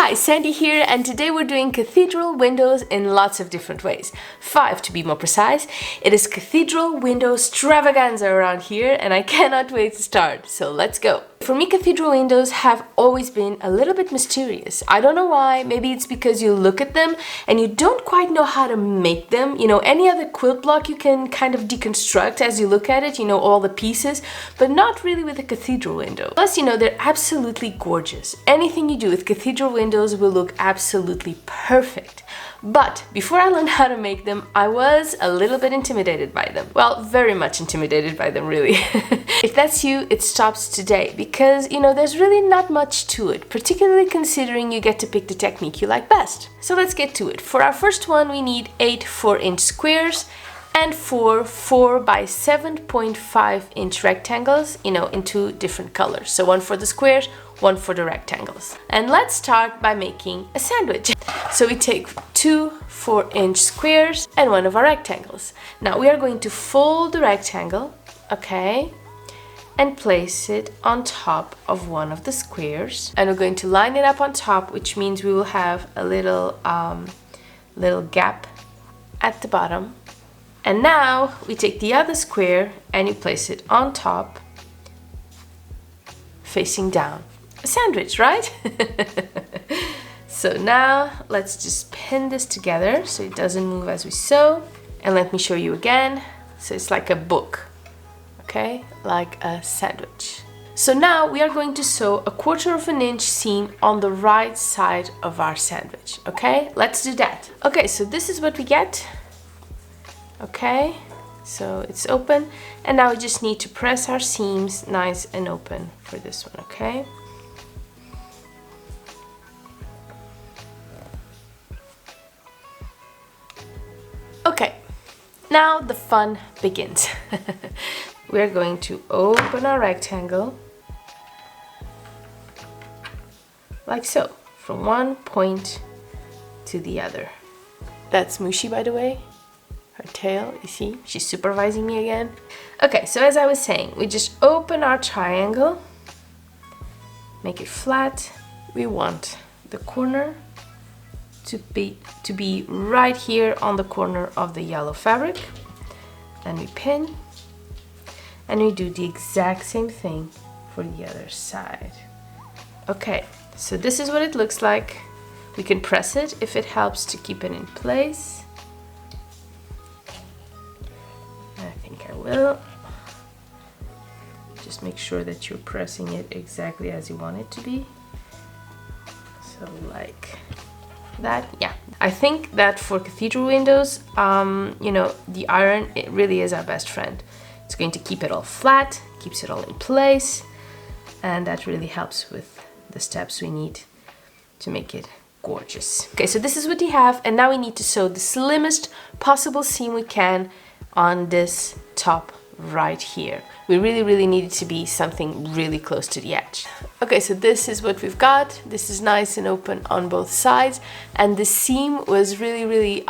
Hi, Sandy here, and today we're doing cathedral windows in lots of different ways. 5 to be more precise. It is cathedral window extravaganza around here, and I cannot wait to start, so let's go. For me, cathedral windows have always been a little bit mysterious. I don't know why. Maybe it's because you look at them and you don't quite know how to make them. You know, any other quilt block you can kind of deconstruct as you look at it, you know, all the pieces, but not really with a cathedral window. Plus, you know, they're absolutely gorgeous. Anything you do with cathedral windows will look absolutely perfect. But before I learned how to make them, I was a little bit intimidated by them. Well, very much intimidated by them, really. If that's you, it stops today because, you know, there's really not much to it, particularly considering you get to pick the technique you like best. So let's get to it. For our first one, we need 8 4-inch squares and 4 4 by 7.5-inch rectangles, you know, in 2 different colors. So one for the squares, one for the rectangles. And let's start by making a sandwich. So we take 2 4-inch squares and one of our rectangles. Now we are going to fold the rectangle, okay, and place it on top of one of the squares. And we're going to line it up on top, which means we will have a little gap at the bottom. And now we take the other square and you place it on top, facing down. A sandwich, right? So now let's just pin this together so it doesn't move as we sew. And let me show you again. So it's like a book, okay? Like a sandwich. So now we are going to sew a 1/4 inch seam on the right side of our sandwich, okay? Let's do that. Okay, so this is what we get. Okay, so it's open, and now we just need to press our seams nice and open for this one, okay? Okay, now the fun begins. We're going to open our rectangle like so, from one point to the other. That's Mushi, by the way. Her tail, you see, she's supervising me again. Okay, so as I was saying, we just open our triangle, make it flat. We want the corner to be right here on the corner of the yellow fabric. Then we pin, and we do the exact same thing for the other side. Okay, so this is what it looks like. We can press it if it helps to keep it in place. I will. Just make sure that you're pressing it exactly as you want it to be. So like that, yeah. I think that for cathedral windows, you know, the iron, it really is our best friend. It's going to keep it all flat, keeps it all in place, and that really helps with the steps we need to make it gorgeous. Okay, so this is what we have, and now we need to sew the slimmest possible seam we can on this top right here. We really need it to be something really close to the edge. Okay, so this is what we've got. This is nice and open on both sides, and the seam was really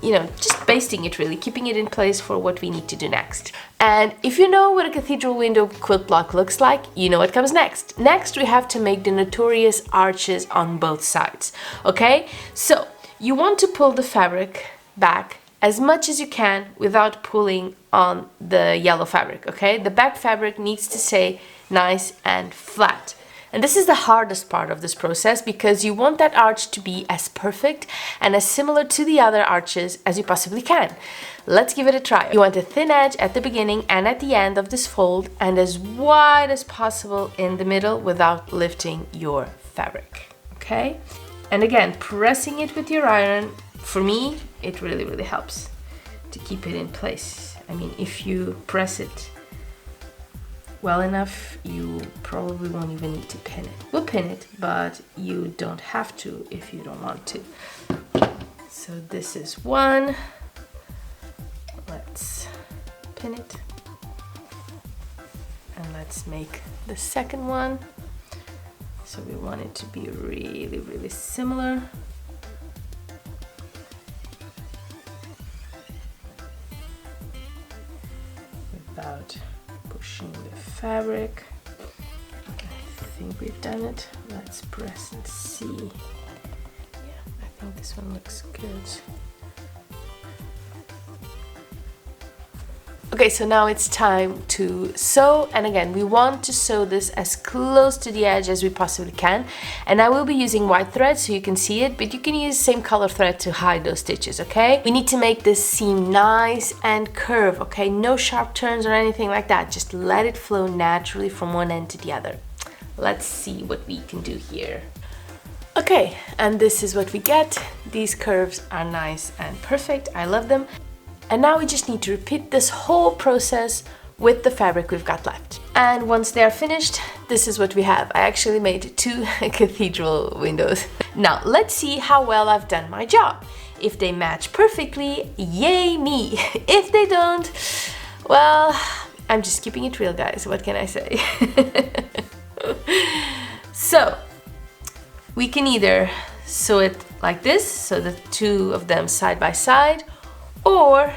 you know, just basting it, really keeping it in place for what we need to do next. And if you know what a cathedral window quilt block looks like, you know what comes next. Next, we have to make the notorious arches on both sides. Okay, so you want to pull the fabric back as much as you can without pulling on the yellow fabric, okay? The back fabric needs to stay nice and flat. And this is the hardest part of this process because you want that arch to be as perfect and as similar to the other arches as you possibly can. Let's give it a try. You want a thin edge at the beginning and at the end of this fold, and as wide as possible in the middle without lifting your fabric, okay? And again, pressing it with your iron, for me, it really helps to keep it in place. I mean, if you press it well enough, you probably won't even need to pin it. We'll pin it, but you don't have to if you don't want to. So this is one. Let's pin it. And let's make the second one. So we want it to be really similar. Without pushing the fabric. I think we've done it. Let's press and see. this one looks good. Okay, so now it's time to sew, and again, we want to sew this as close to the edge as we possibly can. And I will be using white thread so you can see it, but you can use same color thread to hide those stitches, okay? We need to make this seam nice and curve, okay? No sharp turns or anything like that. Just let it flow naturally from one end to the other. Let's see what we can do here. Okay, and this is what we get. These curves are nice and perfect. I love them. And now we just need to repeat this whole process with the fabric we've got left. And once they're finished, this is what we have. I actually made 2 cathedral windows. Now let's see how well I've done my job. If they match perfectly, yay me. If they don't, well, I'm just keeping it real, guys. What can I say? So we can either sew it like this, so the 2 of them side by side, or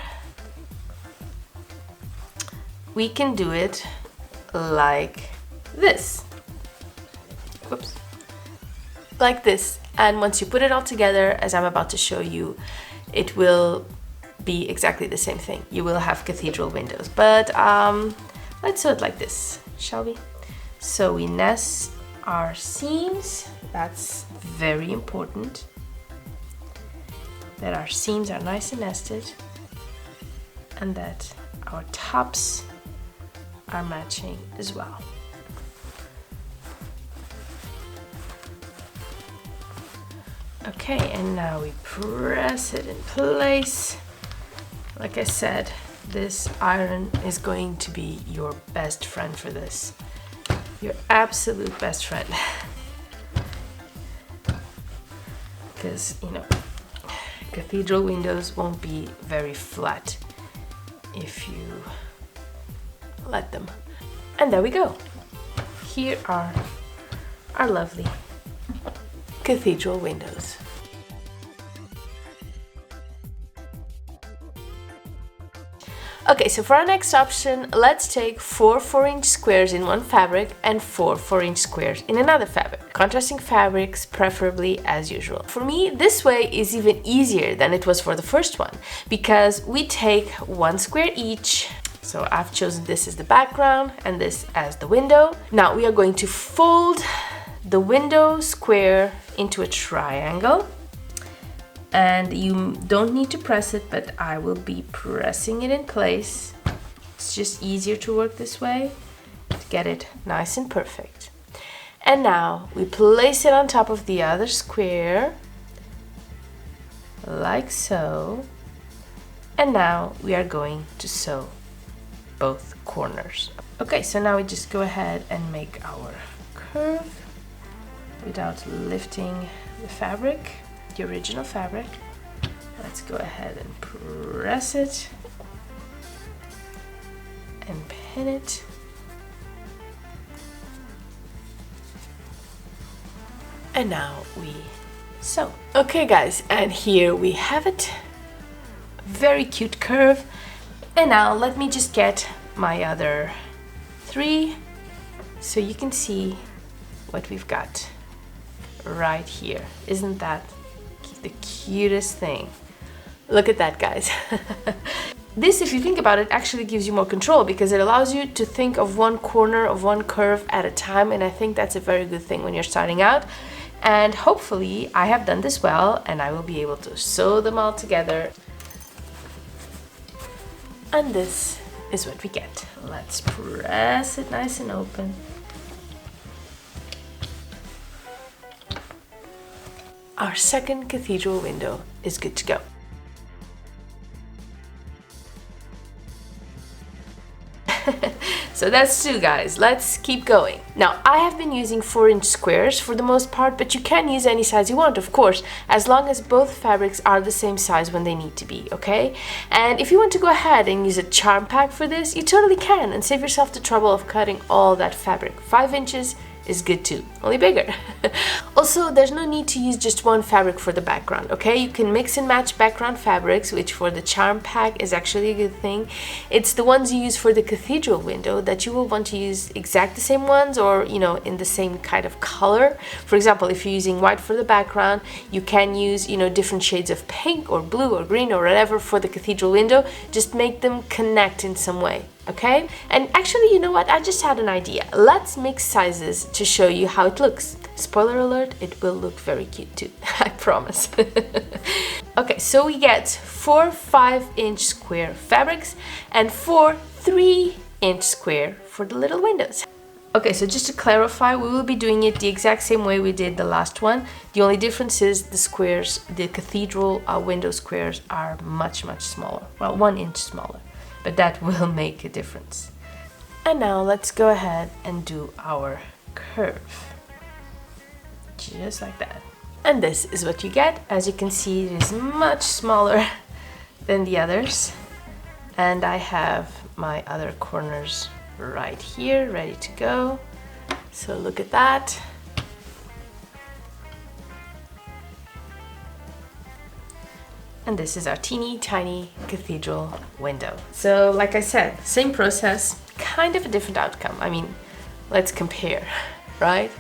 we can do it like this. Whoops. Like this. And once you put it all together, as I'm about to show you, it will be exactly the same thing. You will have cathedral windows. But let's sew it like this, shall we? So we nest our seams. That's very important, that our seams are nice and nested and that our tops are matching as well. Okay, and now we press it in place. Like I said, this iron is going to be your best friend for this. Your absolute best friend. Because, you know, cathedral windows won't be very flat if you let them. And there we go. Here are our lovely cathedral windows. Okay, so for our next option, let's take 4 4-inch squares in one fabric and 4 4-inch squares in another fabric. Contrasting fabrics, preferably as usual. For me, this way is even easier than it was for the first one, because we take 1 square each. So I've chosen this as the background and this as the window. Now we are going to fold the window square into a triangle. And you don't need to press it, but I will be pressing it in place. It's just easier to work this way to get it nice and perfect. And now we place it on top of the other square, like so. And now we are going to sew both corners. Okay, so now we just go ahead and make our curve without lifting the fabric. The original fabric. Let's go ahead and press it and pin it. And now we sew. Okay guys, and here we have it. Very cute curve. And now let me just get my other 3 so you can see what we've got right here. Isn't that the cutest thing? Look at that, guys. This, if you think about it, actually gives you more control because it allows you to think of one corner of one curve at a time, and I think that's a very good thing when you're starting out. And hopefully I have done this well and I will be able to sew them all together. And this is what we get. Let's press it nice and open. Our second cathedral window is good to go. So that's 2, guys. Let's keep going. Now, I have been using 4-inch squares for the most part, but you can use any size you want, of course, as long as both fabrics are the same size when they need to be, okay? And if you want to go ahead and use a charm pack for this, you totally can and save yourself the trouble of cutting all that fabric. 5 inches is good too, only bigger. Also, there's no need to use just one fabric for the background, okay? You can mix and match background fabrics, which for the charm pack is actually a good thing. It's the ones you use for the cathedral window that you will want to use exact the same ones, or you know, in the same kind of color. For example, if you're using white for the background, you can use, you know, different shades of pink or blue or green or whatever for the cathedral window. Just make them connect in some way. Okay, and actually, you know what, I just had an idea. Let's mix sizes to show you how it looks. Spoiler alert, it will look very cute too. I promise. Okay, so we get 4 5-inch square fabrics and 4 3-inch square for the little windows. Okay, so just to clarify, we will be doing it the exact same way we did the last one. The only difference is the squares, the cathedral window squares are much smaller. Well, 1 inch smaller. But that will make a difference. And now let's go ahead and do our curve. Just like that. And this is what you get. As you can see, it is much smaller than the others. And I have my other corners right here, ready to go. So look at that. And this is our teeny tiny cathedral window. So like I said, same process, kind of a different outcome. I mean, let's compare, right?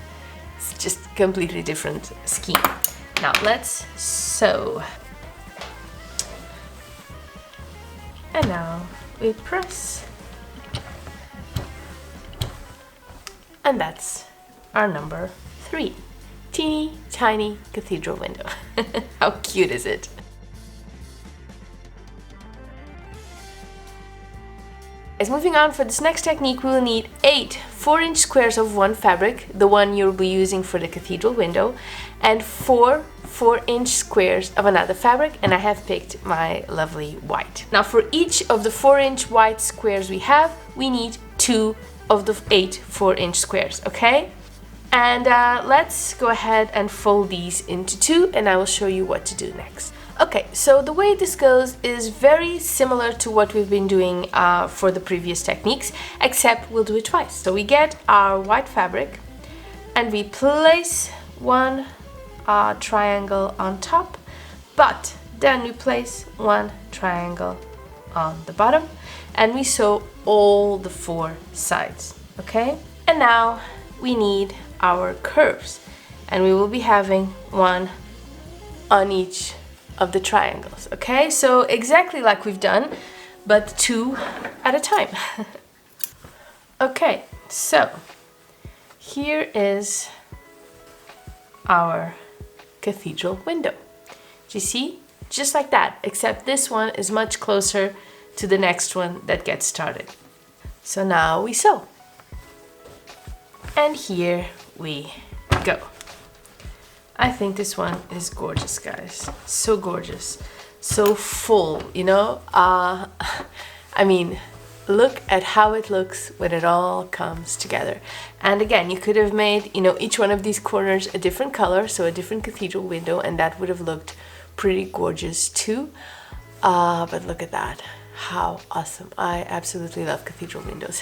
It's just completely different scheme. Now let's sew. And now we press. And that's our number 3. Teeny tiny cathedral window. How cute is it? As moving on, for this next technique, we will need 8 4-inch squares of one fabric, the one you'll be using for the cathedral window, and 4 4-inch squares of another fabric, and I have picked my lovely white. Now for each of the 4-inch white squares we have, we need 2 of the 8 4-inch squares, okay? And let's go ahead and fold these into 2, and I will show you what to do next. Okay, so the way this goes is very similar to what we've been doing for the previous techniques, except we'll do it twice. So we get our white fabric and we place one triangle on top, but then we place one triangle on the bottom and we sew all the 4 sides, okay? And now we need our curves, and we will be having one on each of the triangles, okay? So exactly like we've done, but 2 at a time. Okay, so here is our cathedral window. Do you see? Just like that, except this one is much closer to the next one that gets started. So now we sew. And here we go. I think this one is gorgeous, guys. So gorgeous, so full, you know? I mean, look at how it looks when it all comes together. And again, you could have made, you know, each one of these corners a different color, so a different cathedral window, and that would have looked pretty gorgeous too. But look at that. How awesome. I absolutely love cathedral windows.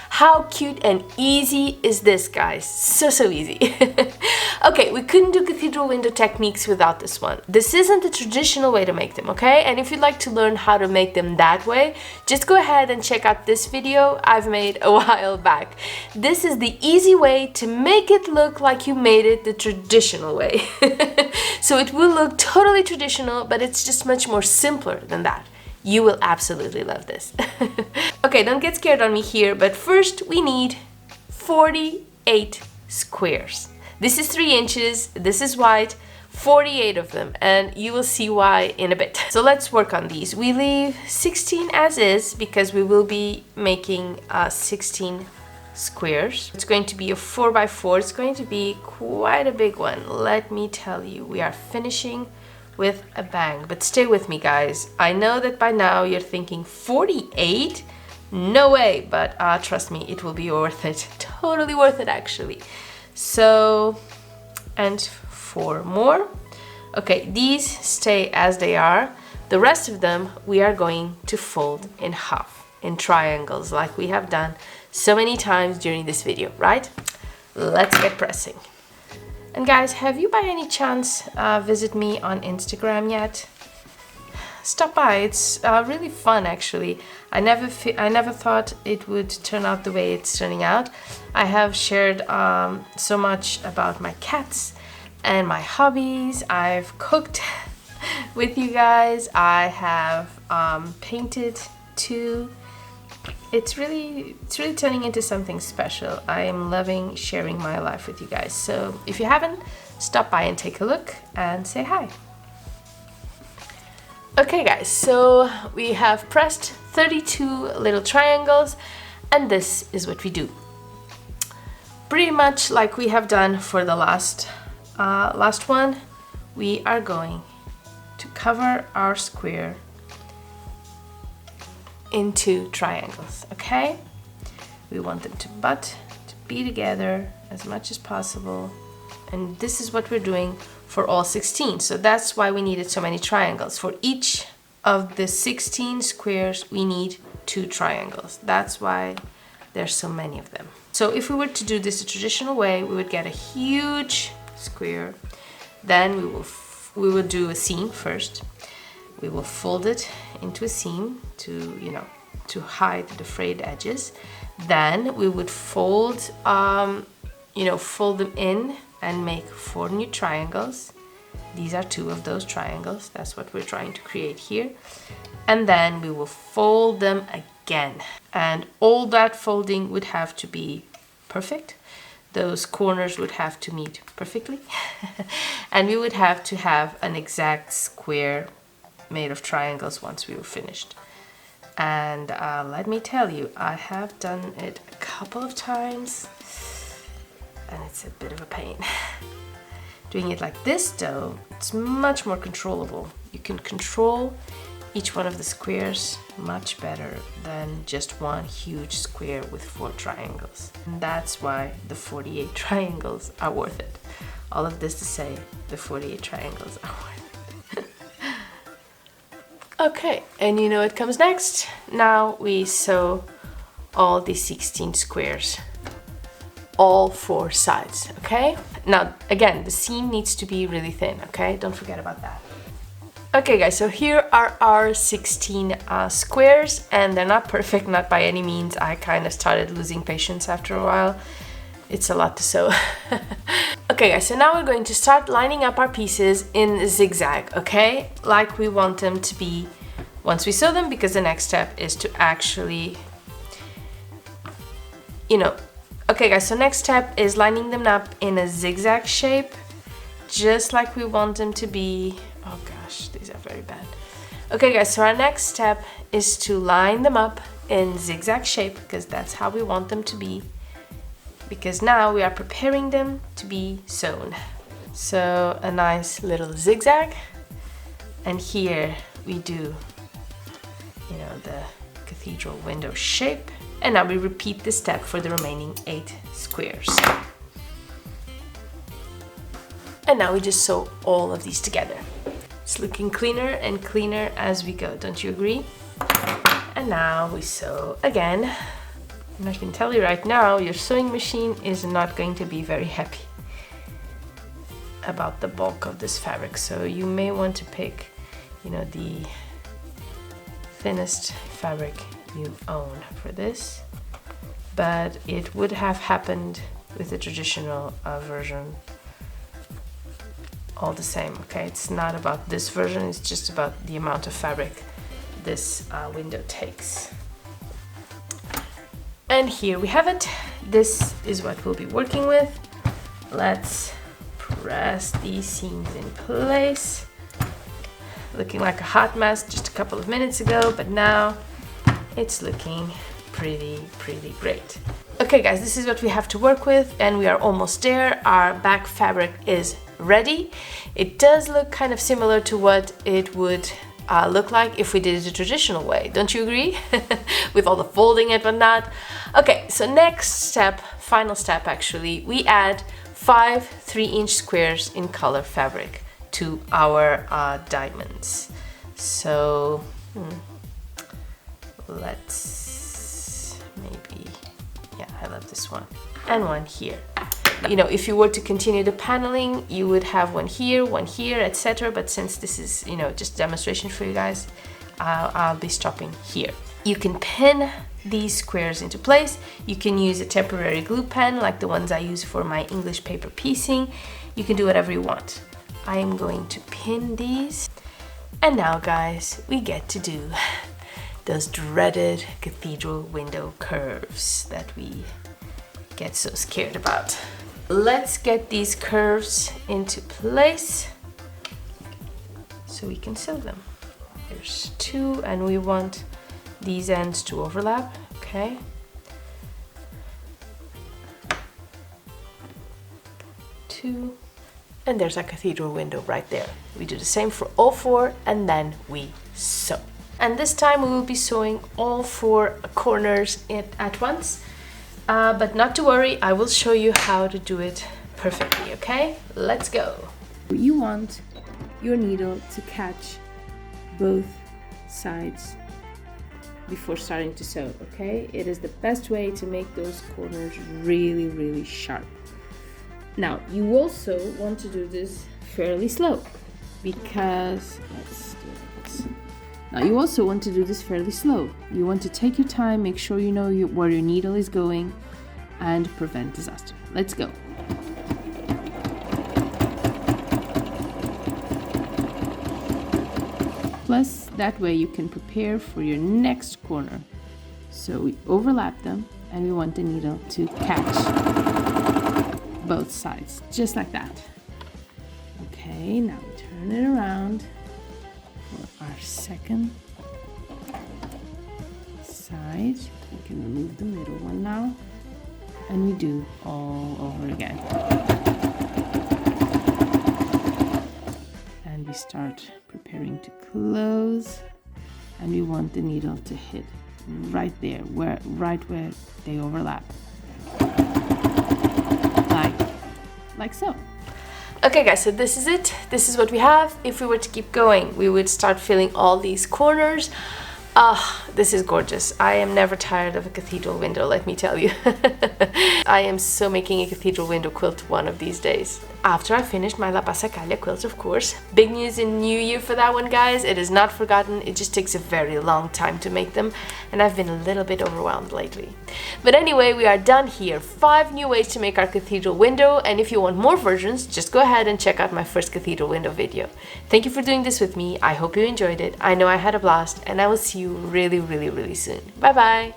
How cute and easy is this, guys? So easy. Okay, we couldn't do cathedral window techniques without this one. This isn't the traditional way to make them, okay? And if you'd like to learn how to make them that way, just go ahead and check out this video I've made a while back. This is the easy way to make it look like you made it the traditional way. So it will look totally traditional, but it's just much more simpler than that. You will absolutely love this. Okay, don't get scared on me here, but first we need 48 squares. This is 3 inches, this is white, 48 of them, and you will see why in a bit. So let's work on these. We leave 16 as is because we will be making 16 squares. It's going to be a 4x4. It's going to be quite a big one. Let me tell you, we are finishing with a bang. But stay with me, guys. I know that by now you're thinking 48? No way, but trust me, it will be worth it. Totally worth it, actually. So, and 4 more. Okay, these stay as they are, The rest of them we are going to fold in half, in triangles, like we have done so many times during this video, right? Let's get pressing. And guys, have you by any chance visit me on Instagram yet? Stop by, it's really fun actually. I never thought it would turn out the way it's turning out. I have shared so much about my cats and my hobbies. I've cooked with you guys. I have painted too. It's really turning into something special. I am loving sharing my life with you guys. So if you haven't, stop by and take a look and say hi. Okay guys, so we have pressed 32 little triangles, and this is what we do. Pretty much like we have done for the last one, we are going to cover our square in 2 triangles, okay? We want them to be together as much as possible, and this is what we're doing for all 16. So that's why we needed so many triangles. For each of the 16 squares, we need 2 triangles. That's why there's so many of them. So if we were to do this a traditional way, we would get a huge square. Then we will do a seam first. We will fold it into a seam to hide the frayed edges. Then we would fold them in and make 4 new triangles. These are 2 of those triangles. That's what we're trying to create here. And then we will fold them again. And all that folding would have to be perfect. Those corners would have to meet perfectly. And we would have to have an exact square made of triangles once we were finished. And let me tell you, I have done it a couple of times, and it's a bit of a pain. Doing it like this though, it's much more controllable. You can control each one of the squares much better than just one huge square with 4 triangles. And that's why the 48 triangles are worth it. All of this to say, the 48 triangles are worth it. Okay, and you know what comes next? Now we sew all the 16 squares. All 4 sides, okay? Now, again, the seam needs to be really thin, okay? Don't forget about that. Okay guys, so here are our 16 squares, and they're not perfect, not by any means. I kind of started losing patience after a while. It's a lot to sew. Okay guys, so now we're going to start lining up our pieces in zigzag, okay? Like we want them to be once we sew them, because the next step is to actually, Okay guys, so next step is lining them up in a zigzag shape, just like we want them to be. Oh gosh, these are very bad. Okay guys, so our next step is to line them up in zigzag shape, because that's how we want them to be, because now we are preparing them to be sewn. So a nice little zigzag, and here we do, the cathedral window shape. And now we repeat this step for the remaining 8 squares. And now we just sew all of these together. It's looking cleaner and cleaner as we go, don't you agree? And now we sew again. And I can tell you right now, your sewing machine is not going to be very happy about the bulk of this fabric. So you may want to pick, the thinnest fabric you own for this, but it would have happened with the traditional version all the same, okay? It's not about this version, it's just about the amount of fabric this window takes. And here we have it. This is what we'll be working with. Let's press these seams in place. Looking like a hot mess just a couple of minutes ago, but now it's looking pretty great. Okay guys, this is what we have to work with, and we are almost there. Our back fabric is ready. It does look kind of similar to what it would look like if we did it the traditional way. Don't you agree? With all the folding and whatnot. Okay, so next step, final step actually, we add 5 3-inch squares in color fabric to our diamonds. So let's maybe, yeah, I love this one, and one here. You know, if you were to continue the paneling, you would have one here, etc. But since this is, you know, just demonstration for you guys, I'll be stopping here. You can pin these squares into place. You can use a temporary glue pen like the ones I use for my English paper piecing. You can do whatever you want. I am going to pin these. And now, guys, we get to do those dreaded cathedral window curves that we get so scared about. Let's get these curves into place so we can sew them. There's two, and we want these ends to overlap, okay? Two, and there's our cathedral window right there. We do the same for all four, and then we sew. And this time we will be sewing all four corners at once. But not to worry, I will show you how to do it perfectly, okay? Let's go. You want your needle to catch both sides before starting to sew, okay? It is the best way to make those corners really, really sharp. Now, you also want to do this fairly slow because, let's do this. Now, you also want to do this fairly slow. You want to take your time, make sure you know where your needle is going, and prevent disaster. Let's go. Plus, that way you can prepare for your next corner. So we overlap them, and we want the needle to catch both sides, just like that. Okay, now we turn it around for our second side. We can remove the middle one now, and we do all over again. And we start preparing to close, and we want the needle to hit right there, right where they overlap, like so. Okay guys, so this is it. This is what we have. If we were to keep going, we would start filling all these corners. This is gorgeous. I am never tired of a cathedral window, let me tell you. I am so making a cathedral window quilt one of these days. After I finished my La Passacaglia quilt, of course. Big news in New Year for that one, guys. It is not forgotten. It just takes a very long time to make them, and I've been a little bit overwhelmed lately. But anyway, we are done here. 5 new ways to make our cathedral window, and if you want more versions, just go ahead and check out my first cathedral window video. Thank you for doing this with me. I hope you enjoyed it. I know I had a blast, and I will see you really, really, really soon. Bye bye!